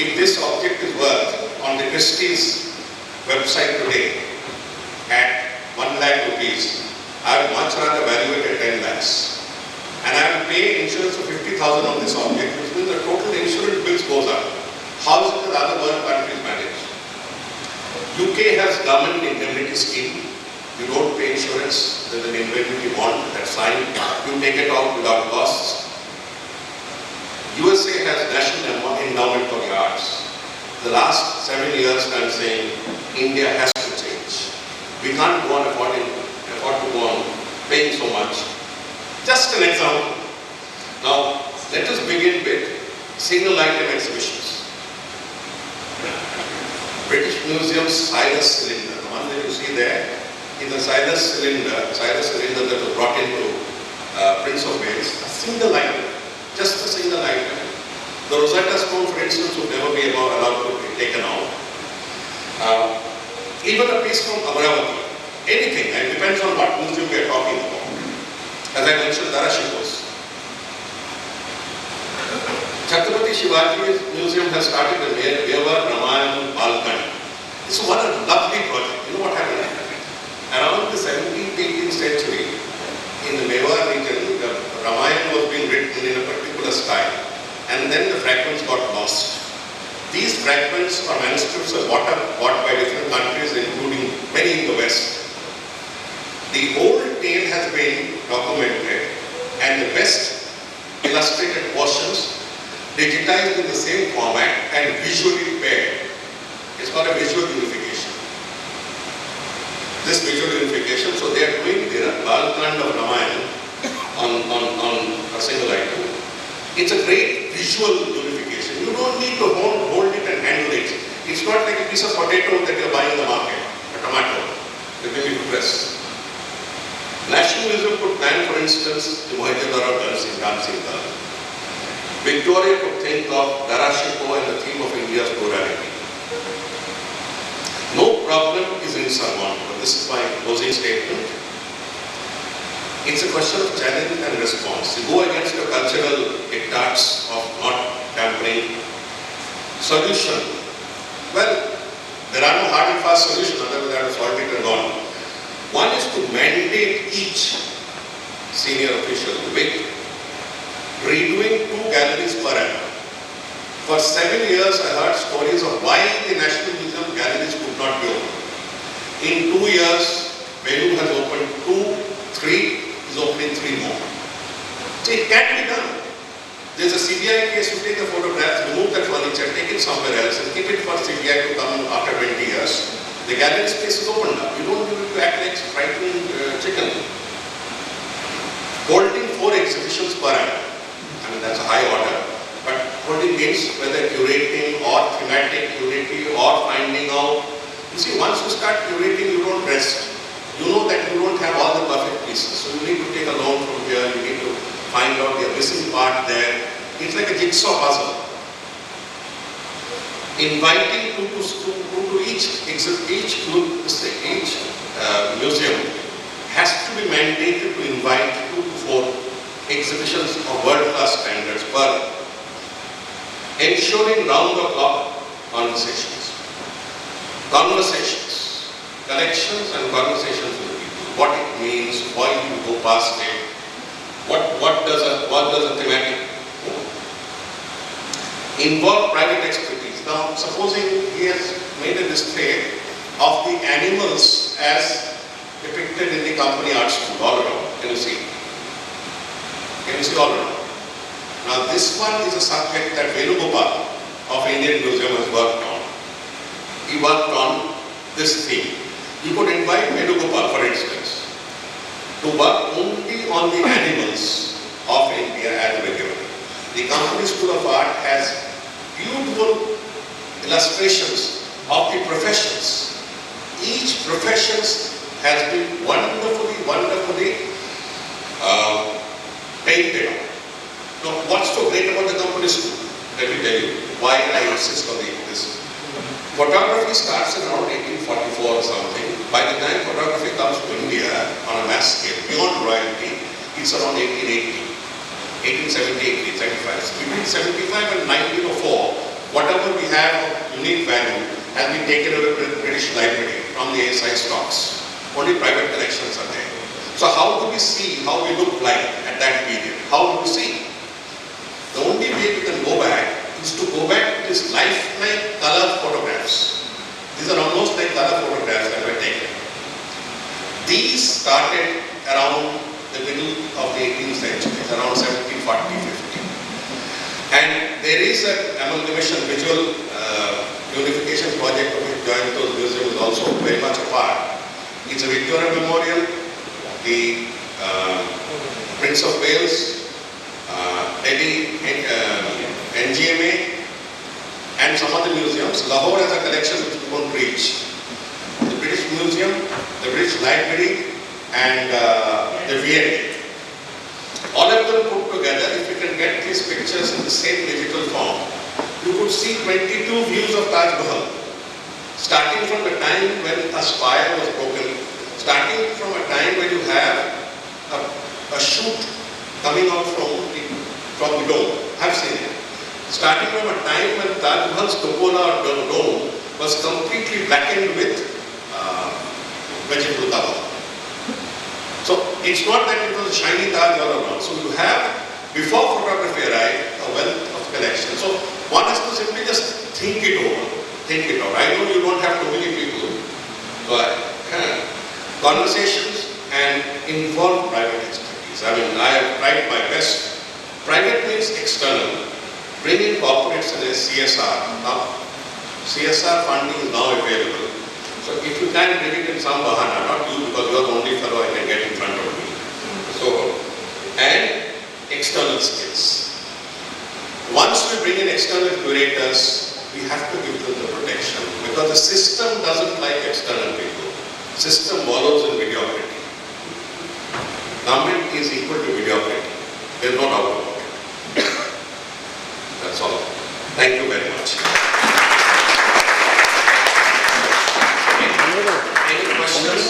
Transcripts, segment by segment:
if this object is worth on the Christie's website today at 1 lakh rupees, I would much rather value it at 10 lakhs. And I will pay insurance of 50,000 on this object, which means the total insurance bills goes up. How is it that other world countries manage? UK has government indemnity scheme. You don't pay insurance, there's an indemnity bond that's signed, you take it out without costs. USA has National Endowment for the Arts. The last 7 years I'm saying India has to change. We can't go on afford to go on paying so much. Just an example. Now let us begin with single item exhibitions. British Museum's Cyrus cylinder, the one that you see there, is a Cyrus cylinder that was brought into Prince of Wales, a single item, just a single item. The Rosetta Stone, for instance, would never be allowed to be taken out. Even a piece from Bharati, anything, it depends on what museum we are talking about. As I mentioned, Darashikos. Chhatrapati Shivaji Museum has started a Jawhar Ramayana balcony. This is one lovely project. You know what happened? Around the 17th, 18th century, in the Mewar region, the Ramayana was being written in a particular style, and then the fragments got lost. These fragments or manuscripts were bought by different countries, including many in the West. The old tale has been documented, and the best illustrated portions digitized in the same format and visually paired. It's called a visual unification. This visual unification, so they are doing their Balkand of Ramayana on a single item. It's a great visual unification. You don't need to hold it and handle it. It's not like a piece of potato that you're buying in the market, a tomato, that you need to press. National Museum could plan, for instance, the Mohenjo-daro dancing girl. Victoria could think of Darashiko and the theme of India's plurality. No problem is insurmountable. This is my closing statement. It's a question of challenge and response. You go against the cultural diktats of not tampering. Solution. Well, there are no hard and fast solutions, otherwise they have to solve it and gone. One is to mandate each senior official with redoing 2 galleries per annum. For 7 years I heard stories of why the National Museum galleries could not be opened. In 2 years, Basu has opened 2, 3, is opening 3 more. So it can be done. There's a CBI case, you take the photographs, remove that furniture, take it somewhere else and keep it for CBI to come after 20 years. The gallery space is opened up. You don't need to act like frightening chicken. Holding 4 exhibitions per annum. I mean, that's a high order. But holding means whether curating or thematic curating or finding out. You see, once you start curating, you don't rest. You know that you don't have all the perfect pieces. So you need to take a loan from here, you need to find out the missing part there. It's like a jigsaw puzzle. Inviting to each museum has to be mandated to invite 2 to 4 exhibitions of world-class standards per year. Ensuring round-the-clock conversations. Collections and conversations with people. What it means, why you go past it, what does a thematic involve private expertise. Now, supposing he has made a display of the animals as depicted in the company art school all around. Can you see? Can you see all around? Now, this one is a subject that Venugopal of Indian Museum has worked on. He worked on this theme. You could invite Venugopal, for instance, to work only on the animals of India as regular. The Company School of Art has beautiful illustrations of the professions. Each profession has been wonderfully painted. Now, what's so great about the Company School? Let me tell you why I insist on this. Photography starts in around 1844 or something. By the time photography comes to India on a mass scale, beyond royalty, it's around 1880, 1870, 1875. Between 75 and 1904, whatever we have of unique value has been taken away from the British Library, from the ASI stocks. Only private collections are there. So how do we see how we look like at that period? How do we see? The only way we can go back is to go back to these lifelike color photographs. These are almost like color photographs that were taken. These started around the middle of the 18th century, around 1740-50. And there is an amalgamation visual unification project of which Jointo's museum is also very much a part. It's a Victoria Memorial, the Prince of Wales, Delhi NGMA, and some other museums. Lahore has a collection which we won't reach. The British Museum, the British Library, and the V&A. All of them put together, if you can get these pictures in the same digital form, you could see 22 views of Taj Mahal. Starting from the time when a spire was broken, starting from a time when you have a shoot coming out from the dome. I've seen it. Starting from a time when Taj Mahal's cupola or dome was completely blackened with vegetable cover. So it's not that it was a shiny Taj all around. So you have, before photography arrived, a wealth of collection. So one has to simply just think it over. Think it over. I know you don't have too many people, but conversations and involve private expertise. I mean, I have tried my best. Private means external. Bring in corporates and CSR. Now, CSR funding is now available. So if you can bring it in some bahana, not you because you are the only fellow I can get in front of me. So, and external skills. Once we bring in external curators, we have to give them the protection because the system doesn't like external people. System wallows in mediocrity. Government is equal to mediocrity. There is no doubt about it. That's all. Thank you very much. Any questions?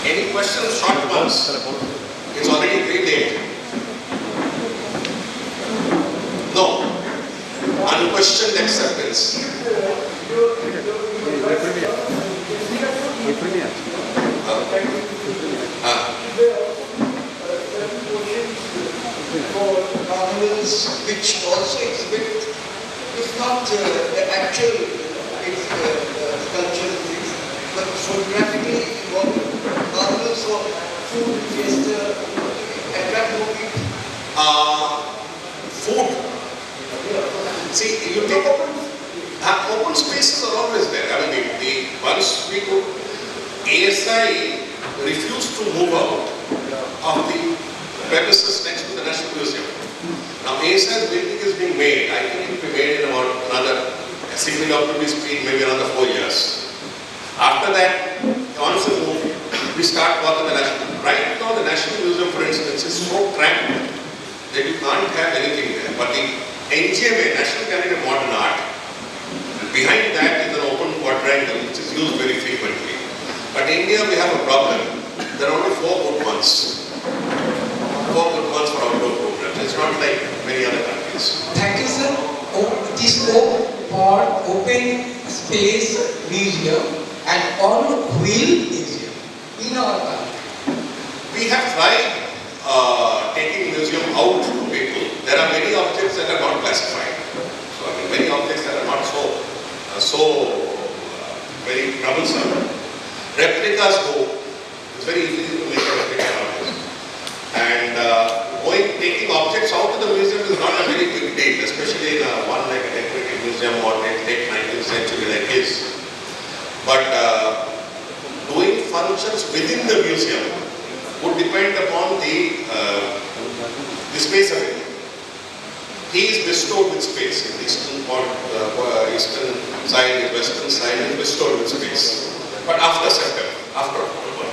Any questions? Short ones. It's already very late. No. Unquestioned acceptance. Carnivals which also exhibit, if not the actual cultural things, but photographically involved carnivals or food, fiesta, attract more people. Food. See, you take open spaces are always there. I mean, once we could, ASI refused to move out of the premises next to the National Museum. Now, ASI's building is being made. I think it will be made in about another, assuming optimal speed, maybe another 4 years. After that, once we move, we start work on the National. Right now, the National Museum, for instance, is so cramped that you can't have anything there. But the NGMA, National Gallery of Modern Art, behind that is an open quadrangle which is used very frequently. But in India, we have a problem. There are only 4 good ones. 4 good ones for outdoor programs. It's not like many other countries. Thank you, sir. This open space museum and on wheel museum in our country. We have tried taking museum out to people. There are many objects that are not classified. So I mean, many objects that are not so very troublesome. Replicas go. It's very easy to make a replica nowadays. And taking objects out of the museum is not a very big deal, especially in one like a decorative museum or late 19th century like his. But doing functions within the museum would depend upon the space of it. He is bestowed with space. In the eastern side, the western side is bestowed with space. But after September, after October.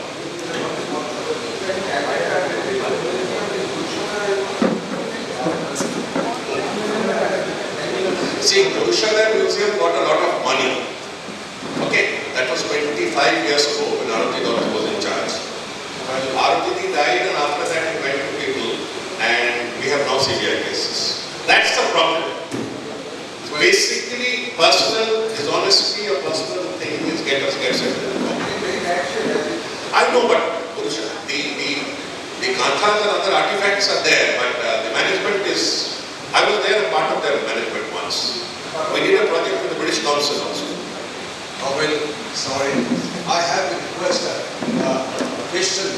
See, Jerusalem Museum got a lot of money. Okay, that was 25 years ago when Arundhati was in charge. Arundhati died and after that he went to people and we have now CBI cases. That's the problem. Basically, personal dishonesty or personal thing is gets settled. I know, but Purusha, the kanthas and other artifacts are there, but the management is. I was there, a part of their management once. We did a project with the British Council also. Well, sorry, I have a request, a question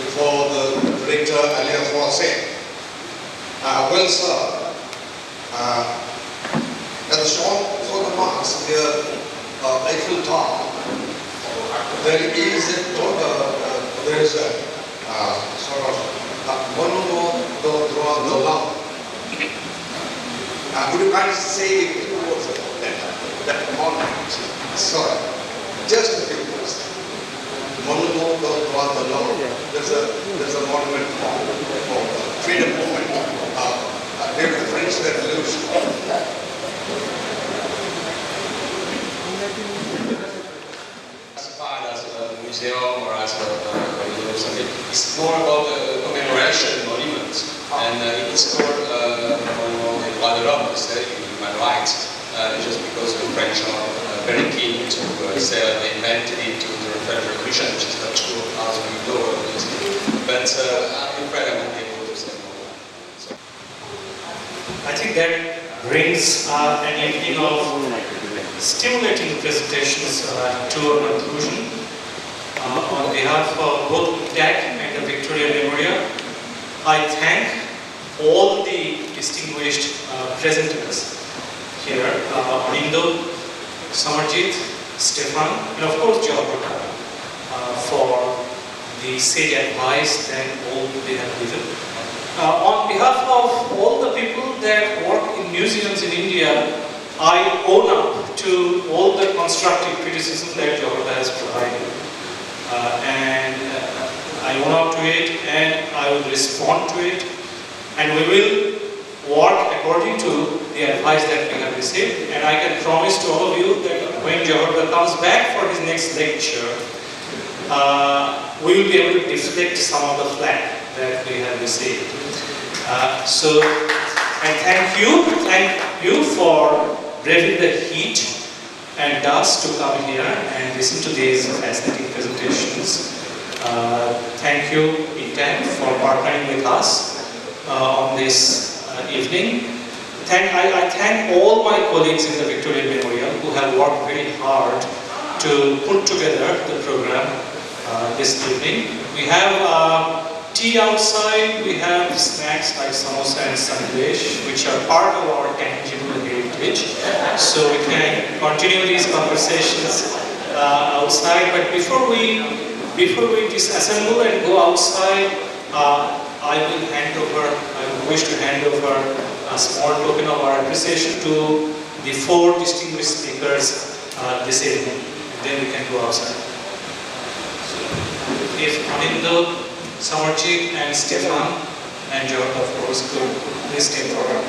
before the director earlier Française. Well, sir, at the shop for the mass near Eiffel Tower, there is a sort of monument drawn the lamp. Would you kindly say a few words about that monument? Sorry, just a few words. Monument drawn the lamp. There's a monument for freedom movement during the French Revolution. As a museum or as something, it's more about a commemoration monument, and it is called by the Romans, human rights, just because the French are very keen to say that they invented it to the French Revolution, which is not true as we know, obviously. But I'm afraid I won't be able to say more. So. I think that brings an evening of stimulating presentations to a conclusion. On behalf of both INTACH and the Victoria Memorial, I thank all the distinguished presenters here, Anindya, Samarjit, Stephane, and of course Jawhar, for the sage advice that all they have given. On behalf of all the people that work in museums in India, I own up to all the constructive criticism that Jawhar has provided. I own up to it, and I will respond to it, and we will work according to the advice that we have received. And I can promise to all of you that when Jawhar comes back for his next lecture, we will be able to deflect some of the flack that we have received. So, and thank you for braving the heat and dust to come here and listen to these fascinating presentations. Thank you, INTACH, for partnering with us on this evening. I thank all my colleagues in the Victoria Memorial who have worked very hard to put together the program this evening. We have tea outside, we have snacks like samosa and sandesh, which are part of our tangible heritage. So we can continue these conversations outside. But before we disassemble and go outside, I wish to hand over a small token of our appreciation to the 4 distinguished speakers this evening. And then we can go outside. So, if Anindya, Samarjit and Stephane and Jawhar, of course, could please stay forward.